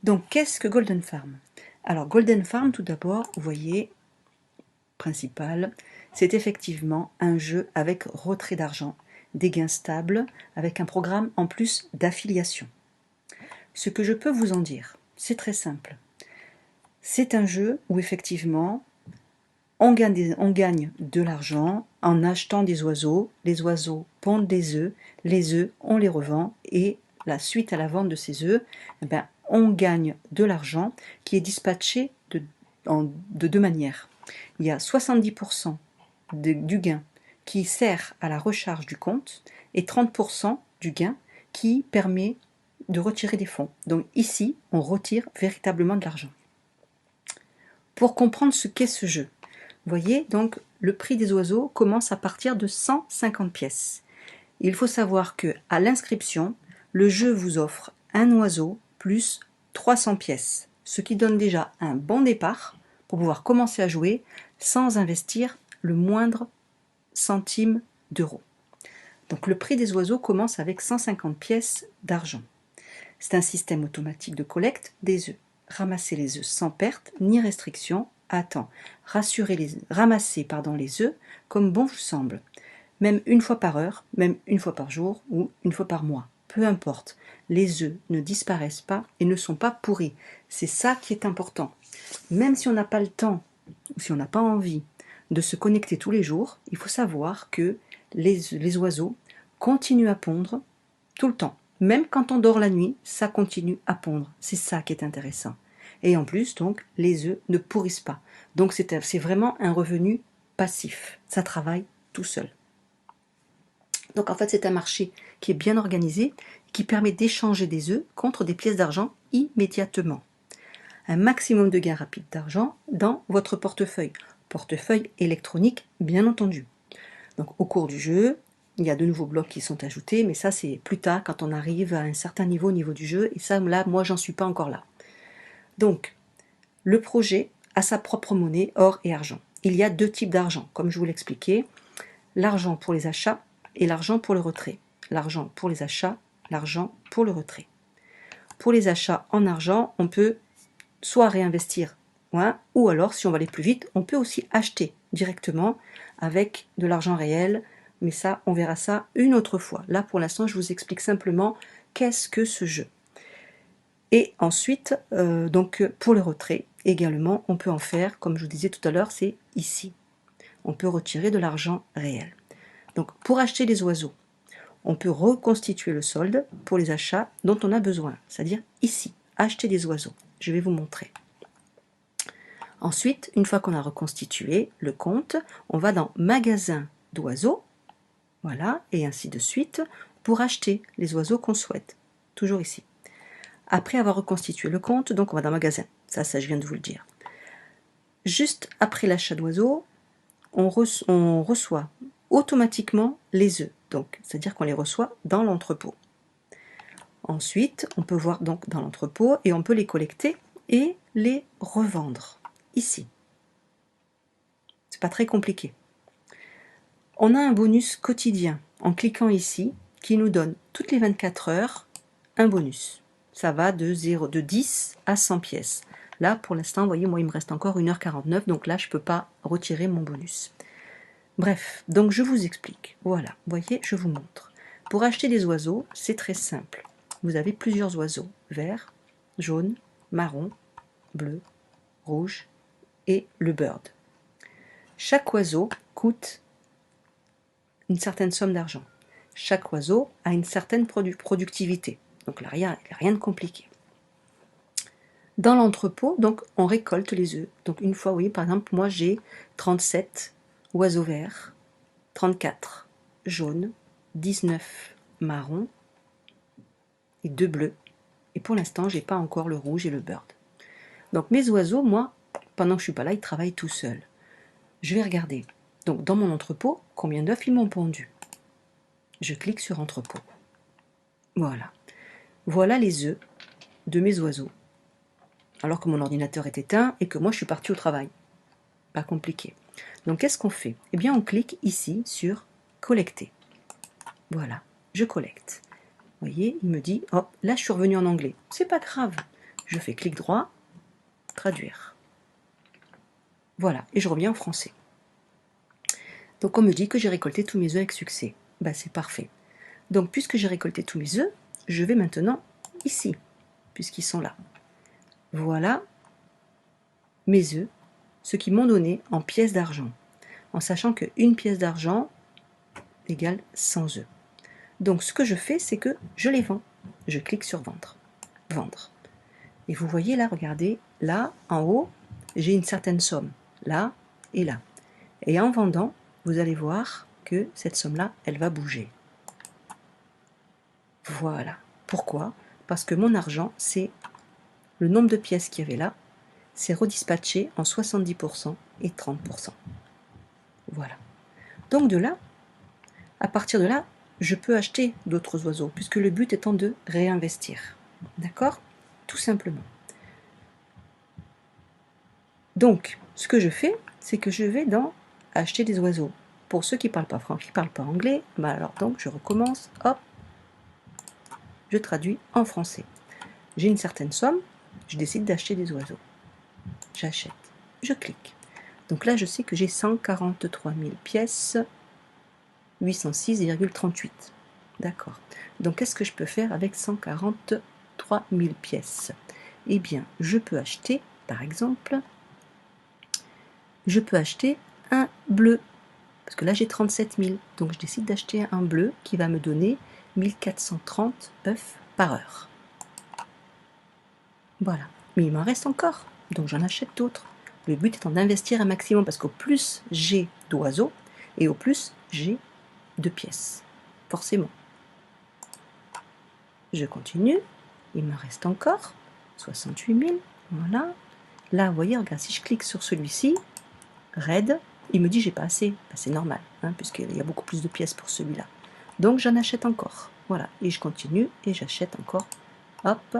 Donc, qu'est-ce que Golden Farm? Alors, Golden Farm, tout d'abord, vous voyez, principal, c'est effectivement un jeu avec retrait d'argent, des gains stables, avec un programme en plus d'affiliation. Ce que je peux vous en dire, c'est très simple. C'est un jeu où effectivement, on gagne de l'argent en achetant des oiseaux, les oiseaux pondent des œufs, les œufs, on les revend, et la suite à la vente de ces œufs, on gagne de l'argent qui est dispatché de deux manières. Il y a 70% du gain qui sert à la recharge du compte et 30% du gain qui permet de retirer des fonds. Donc ici, on retire véritablement de l'argent. Pour comprendre ce qu'est ce jeu, vous voyez, donc le prix des oiseaux commence à partir de 150 pièces. Il faut savoir que à l'inscription, le jeu vous offre un oiseau plus 300 pièces, ce qui donne déjà un bon départ pour pouvoir commencer à jouer sans investir le moindre centime d'euro. Donc le prix des oiseaux commence avec 150 pièces d'argent. C'est un système automatique de collecte des œufs. Ramasser les œufs sans perte ni restriction à temps. Ramasser les œufs comme bon vous semble. Même une fois par heure, même une fois par jour ou une fois par mois. Peu importe, les œufs ne disparaissent pas et ne sont pas pourris. C'est ça qui est important. Même si on n'a pas le temps ou si on n'a pas envie de se connecter tous les jours, il faut savoir que les oiseaux continuent à pondre tout le temps. Même quand on dort la nuit, ça continue à pondre. C'est ça qui est intéressant. Et en plus, donc, les œufs ne pourrissent pas. Donc c'est vraiment un revenu passif. Ça travaille tout seul. Donc en fait, c'est un marché qui est bien organisé, qui permet d'échanger des œufs contre des pièces d'argent immédiatement. Un maximum de gains rapides d'argent dans votre portefeuille. Portefeuille électronique, bien entendu. Donc au cours du jeu, il y a de nouveaux blocs qui sont ajoutés, mais ça c'est plus tard quand on arrive à un certain niveau au niveau du jeu, et ça là, moi j'en suis pas encore là. Donc, le projet a sa propre monnaie, or et argent. Il y a deux types d'argent, comme je vous l'expliquais, l'argent pour les achats et l'argent pour le retrait. L'argent pour les achats, l'argent pour le retrait. Pour les achats en argent, on peut soit réinvestir, ou alors, si on va aller plus vite, on peut aussi acheter directement avec de l'argent réel, mais ça, on verra ça une autre fois. Là, pour l'instant, je vous explique simplement qu'est-ce que ce jeu. Et ensuite, donc pour le retrait, également, on peut en faire, comme je vous disais tout à l'heure, c'est ici. On peut retirer de l'argent réel. Donc, pour acheter des oiseaux, on peut reconstituer le solde pour les achats dont on a besoin, c'est-à-dire ici, acheter des oiseaux. Je vais vous montrer. Ensuite, une fois qu'on a reconstitué le compte, on va dans magasin d'oiseaux, voilà, et ainsi de suite, pour acheter les oiseaux qu'on souhaite. Toujours ici. Après avoir reconstitué le compte, donc on va dans magasin. Ça je viens de vous le dire. Juste après l'achat d'oiseaux, on reçoit automatiquement les œufs. Donc, c'est-à-dire qu'on les reçoit dans l'entrepôt. Ensuite, on peut voir donc dans l'entrepôt et on peut les collecter et les revendre ici. C'est pas très compliqué. On a un bonus quotidien en cliquant ici qui nous donne toutes les 24 heures un bonus. Ça va de 10 à 100 pièces. Là, pour l'instant, vous voyez, moi, il me reste encore 1h49, donc là, je ne peux pas retirer mon bonus. Bref, donc je vous explique. Voilà, vous voyez, je vous montre. Pour acheter des oiseaux, c'est très simple. Vous avez plusieurs oiseaux, vert, jaune, marron, bleu, rouge et le bird. Chaque oiseau coûte une certaine somme d'argent. Chaque oiseau a une certaine productivité. Donc là, il n'y a rien de compliqué. Dans l'entrepôt, donc, on récolte les œufs. Donc une fois, vous voyez, par exemple, moi j'ai 37 oiseaux verts, 34 jaunes, 19 marrons et 2 bleus. Et pour l'instant, j'ai pas encore le rouge et le bird. Donc mes oiseaux, moi, pendant que je suis pas là, ils travaillent tout seuls. Je vais regarder. Donc dans mon entrepôt, combien d'œufs ils m'ont pondu. Je clique sur entrepôt. Voilà. Voilà les œufs de mes oiseaux. Alors que mon ordinateur est éteint et que moi je suis partie au travail. Pas compliqué. Donc qu'est-ce qu'on fait? Eh bien on clique ici sur collecter. Voilà, je collecte. Vous voyez, il me dit, hop, là je suis revenu en anglais. C'est pas grave. Je fais clic droit, traduire. Voilà, et je reviens en français. Donc on me dit que j'ai récolté tous mes œufs avec succès. Ben, c'est parfait. Donc puisque j'ai récolté tous mes œufs, je vais maintenant ici, puisqu'ils sont là. Voilà mes œufs, ce qu'ils m'ont donné en pièces d'argent, en sachant qu'une pièce d'argent égale 100 œufs. Donc ce que je fais, c'est que je les vends. Je clique sur vendre. Vendre. Et vous voyez là, regardez, là, en haut, j'ai une certaine somme, là et là. Et en vendant, vous allez voir que cette somme-là, elle va bouger. Voilà. Pourquoi? Parce que mon argent, c'est le nombre de pièces qu'il y avait là, c'est redispatché en 70% et 30%. Voilà. Donc de là, à partir de là, je peux acheter d'autres oiseaux, puisque le but étant de réinvestir. D'accord? Tout simplement. Donc, ce que je fais, c'est que je vais dans acheter des oiseaux. Pour ceux qui ne parlent pas français, qui ne parlent pas anglais, bah alors donc je recommence, hop, je traduis en français. J'ai une certaine somme, je décide d'acheter des oiseaux. J'achète, je clique. Donc là, je sais que j'ai 143 000 pièces, 806,38. D'accord. Donc, qu'est-ce que je peux faire avec 143 000 pièces? Eh bien, je peux acheter, par exemple, je peux acheter un bleu. Parce que là, j'ai 37 000. Donc, je décide d'acheter un bleu qui va me donner 1430 œufs par heure. Voilà. Mais il m'en reste encore. Donc, j'en achète d'autres. Le but étant d'investir un maximum parce qu'au plus j'ai d'oiseaux et au plus j'ai de pièces. Forcément. Je continue. Il me reste encore 68 000. Voilà. Là, vous voyez, regarde, si je clique sur celui-ci, Red, il me dit j'ai pas assez. Ben, c'est normal, hein, puisqu'il y a beaucoup plus de pièces pour celui-là. Donc j'en achète encore. Voilà. Et je continue et j'achète encore. Hop.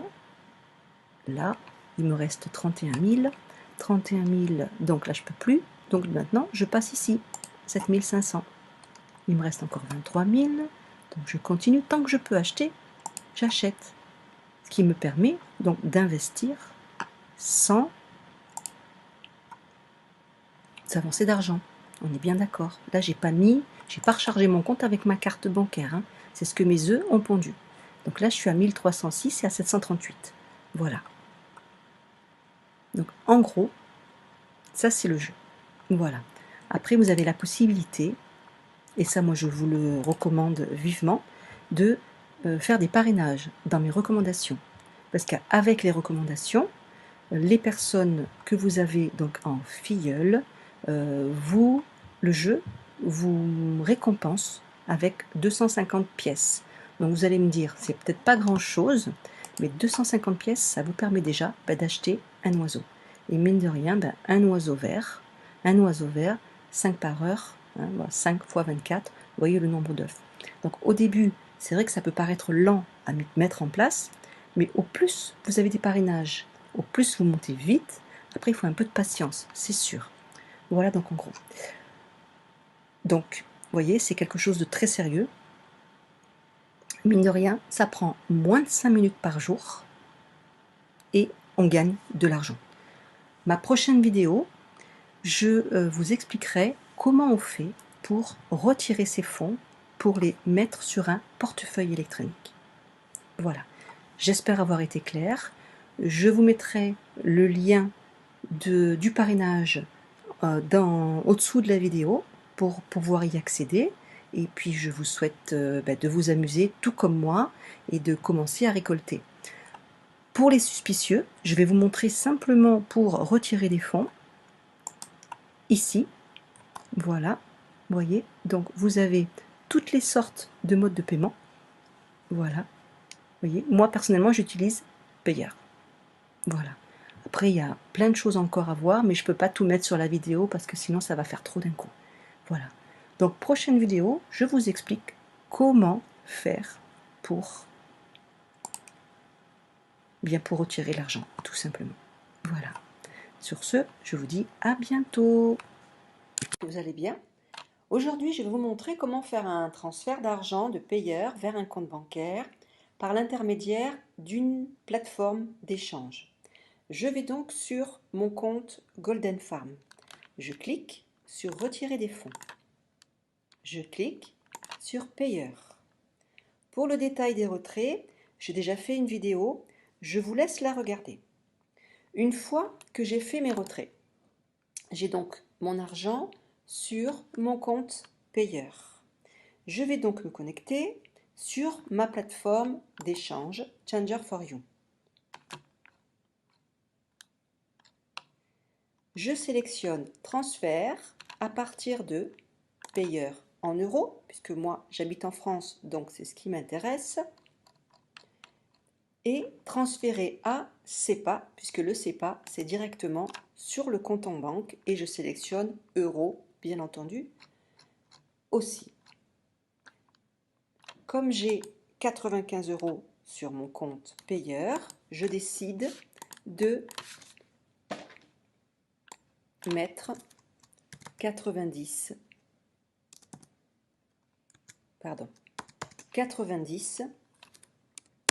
Là, il me reste 31 000. 31 000, donc là je peux plus. Donc maintenant, je passe ici. 7 500. Il me reste encore 23 000. Donc je continue. Tant que je peux acheter, j'achète. Ce qui me permet donc d'investir sans avancer d'argent. On est bien d'accord. Là, j'ai pas rechargé mon compte avec ma carte bancaire. Hein. C'est ce que mes œufs ont pondu. Donc là, je suis à 1306 et à 738. Voilà. Donc en gros, ça c'est le jeu. Voilà. Après, vous avez la possibilité, et ça moi je vous le recommande vivement, de faire des parrainages dans mes recommandations. Parce qu'avec les recommandations, les personnes que vous avez donc en filleul, le jeu vous récompense avec 250 pièces. Donc vous allez me dire, c'est peut-être pas grand-chose, mais 250 pièces, ça vous permet déjà d'acheter un oiseau. Et mine de rien, un oiseau vert, 5 par heure, hein, 5 fois 24, vous voyez le nombre d'œufs. Donc au début, c'est vrai que ça peut paraître lent à mettre en place, mais au plus vous avez des parrainages, au plus vous montez vite. Après, il faut un peu de patience, c'est sûr. Voilà donc en gros. Donc, vous voyez, c'est quelque chose de très sérieux. Mine de rien, ça prend moins de 5 minutes par jour et on gagne de l'argent. Ma prochaine vidéo, je vous expliquerai comment on fait pour retirer ces fonds pour les mettre sur un portefeuille électronique. Voilà. J'espère avoir été claire. Je vous mettrai le lien du parrainage au-dessous de la vidéo pour pouvoir y accéder. Et puis je vous souhaite de vous amuser tout comme moi et de commencer à récolter. Pour les suspicieux, je vais vous montrer simplement pour retirer des fonds. Ici, voilà, vous voyez, donc vous avez toutes les sortes de modes de paiement. Voilà, vous voyez, moi personnellement j'utilise Payeer. Voilà. Après, il y a plein de choses encore à voir, mais je ne peux pas tout mettre sur la vidéo parce que sinon ça va faire trop d'un coup. Voilà. Donc, prochaine vidéo, je vous explique comment faire pour retirer l'argent, tout simplement. Voilà. Sur ce, je vous dis à bientôt. Vous allez bien? Aujourd'hui, je vais vous montrer comment faire un transfert d'argent de payeur vers un compte bancaire par l'intermédiaire d'une plateforme d'échange. Je vais donc sur mon compte Golden Farm. Je clique sur Retirer des fonds. Je clique sur Payeur. Pour le détail des retraits, j'ai déjà fait une vidéo, je vous laisse la regarder. Une fois que j'ai fait mes retraits, j'ai donc mon argent sur mon compte Payeur. Je vais donc me connecter sur ma plateforme d'échange Changer4You. Je sélectionne transfert à partir de payeur en euros, puisque moi j'habite en France, donc c'est ce qui m'intéresse, et transférer à SEPA, puisque le SEPA c'est directement sur le compte en banque, et je sélectionne euros, bien entendu, aussi. Comme j'ai 95 € sur mon compte payeur, je décide de mettre 90,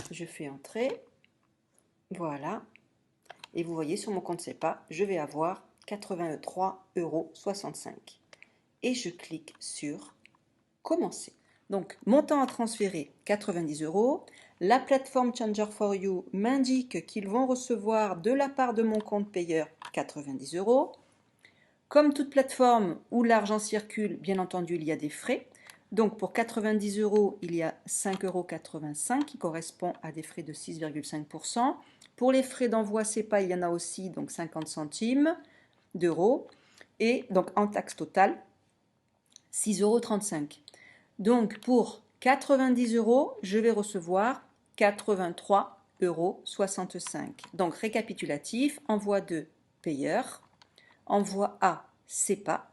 je fais entrer, voilà, et vous voyez sur mon compte SEPA, je vais avoir 83,65 €. Et je clique sur commencer. Donc, montant à transférer 90 €. La plateforme Changer4You m'indique qu'ils vont recevoir de la part de mon compte payeur 90 €. Comme toute plateforme où l'argent circule, bien entendu, il y a des frais. Donc, pour 90 €, il y a 5,85 € qui correspond à des frais de 6,5%. Pour les frais d'envoi SEPA, il y en a aussi, donc 50 centimes d'euros. Et donc, en taxe totale, 6,35 €. Donc, pour 90 €, je vais recevoir 83,65 €. Donc, récapitulatif, envoi de payeur, envoi à SEPA,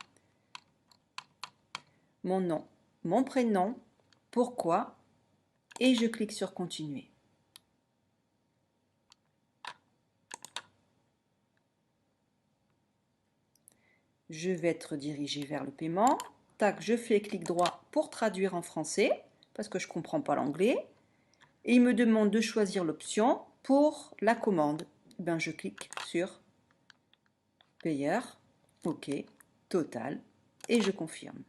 mon nom, mon prénom, pourquoi, et je clique sur continuer. Je vais être dirigé vers le paiement. Tac, je fais clic droit pour traduire en français, parce que je ne comprends pas l'anglais. Et il me demande de choisir l'option pour la commande. Ben, je clique sur payeur, OK, total, et je confirme.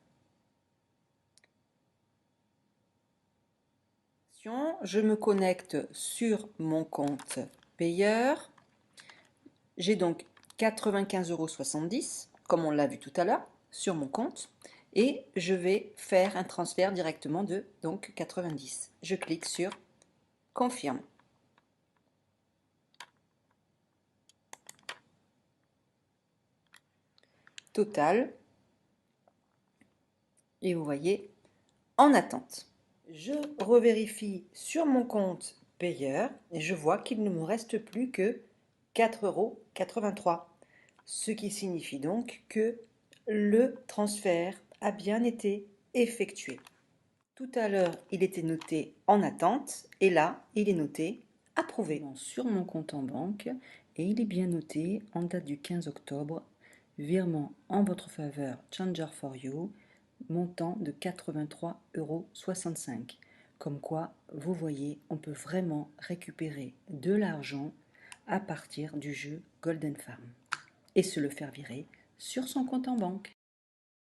Je me connecte sur mon compte payeur. J'ai donc 95,70 €, comme on l'a vu tout à l'heure, sur mon compte. Et je vais faire un transfert directement de donc 90. Je clique sur confirme. Total. Et vous voyez, en attente. Je revérifie sur mon compte payeur et je vois qu'il ne me reste plus que 4,83 €. Ce qui signifie donc que le transfert a bien été effectué. Tout à l'heure, il était noté en attente et là, il est noté approuvé. Sur mon compte en banque et il est bien noté en date du 15 octobre, virement en votre faveur Changer4You, montant de 83,65 €. Comme quoi, vous voyez, on peut vraiment récupérer de l'argent à partir du jeu Golden Farm et se le faire virer sur son compte en banque.